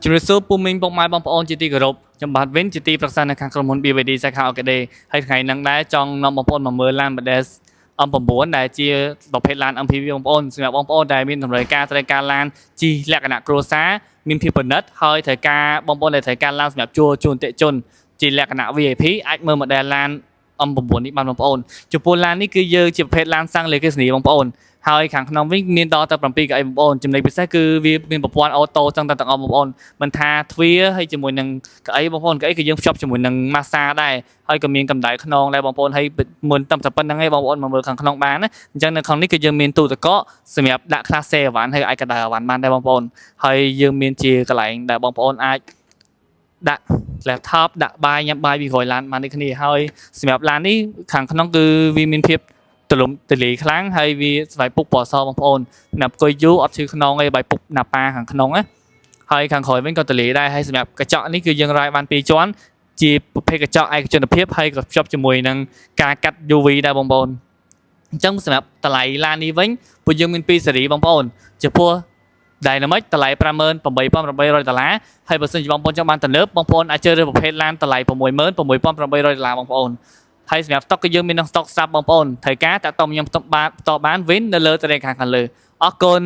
ជំរាបសួរពុំមីងពុកម៉ែបងប្អូនជាទីគោរពខ្ញុំបាទវិញជាទីប្រឹក្សានៅខាងក្រុមហ៊ុន BVD សាខាអូកាដេហើយថ្ងៃហ្នឹងដែរចង់នាំបងប្អូនមកមើលឡាន Mercedes M9 ដែលជាប្រភេទឡាន MPV បងប្អូនសម្រាប់បងប្អូនដែលមានតម្រូវការត្រូវការឡានជិះលក្ខណៈគ្រួសារមានភាពប្រណិតហើយត្រូវការបងប្អូនដែលត្រូវការឡានសម្រាប់ជួលជូនតិជនជាលក្ខណៈ VIP អាចមើល model ឡាន M9 នេះបានបងប្អូនចំពោះឡាននេះគឺយើងជាប្រភេទឡានសាំងលេខេសនីបងប្អូនហើយខាងក្នុងវិញមានដល់ទៅ7កៅអីបងប្អូនចំណុចពិសេសគឺវាមានប្រព័ន្ធអូតូទាំងអស់បងប្អូនមិនថាទ្វារហើយជាមួយនឹងកៅអីបងប្អូនកៅអីគឺយើងភ្ជាប់ជាមួយនឹងម៉ាសាដែរហើយក៏មានកម្ដៅខ្នងដែរបងប្អូនហើយមុនតែប៉ុណ្្នឹងឯងបងប្អូនមកមើលខាងក្នុងបានណាអញ្ចឹងនៅក្នុងនេះគឺយើងមានទូទឹកកកសម្រាប់ដាក់ខ្លះសេអវ៉ាន់ហើយអាចកដៅអវ៉ាន់បានដែរបងប្អូនហើយយើងមានជាកន្លែងដែលបងប្អូនអាចដាក់ laptop ដាក់បាយញ៉ាំបាយពីក្រោយឡានបានដូចគ្នាហើយសម្រាប់ឡាននេះខាងក្នុងគឺវាមានភាពទលំទលាយខ្លាំងហើយវាស្វ័យពុកពណ៌សបងប្អូនណាប់អង្គុយយូរអត់ឈឺខ្នងឯងបាយពុកណាប៉ាខាងក្នុងណាហើយខាងក្រោយវិញក៏ទលាយដែរហើយសម្រាប់កញ្ចក់នេះគឺយើងរាយបាន2ជាន់ជាប្រភេទកញ្ចក់ឯកជនភាពហើយក៏ភ្ជាប់ជាមួយនឹងការកាត់ UV ដែរបងប្អូនអញ្ចឹងសម្រាប់តម្លៃឡាននេះវិញពួកយើងមាន2ស៊េរីបងប្អូនចំពោះ Dynamic តម្លៃ$58,800ហើយបើសិនជាបងប្អូនចង់បានទំនើបបងប្អូនអាចជ្រើសរើសប្រភេទឡានតម្លៃ$66,800បងប្អូនហើយសម្រាប់ stock គឺយើងមានក្នុង stock ស្រាប់បងប្អូនត្រូវការតាក់ទងខ្ញុំបន្តបានវិញនៅលើ Telegram ខាងលើអរគុណ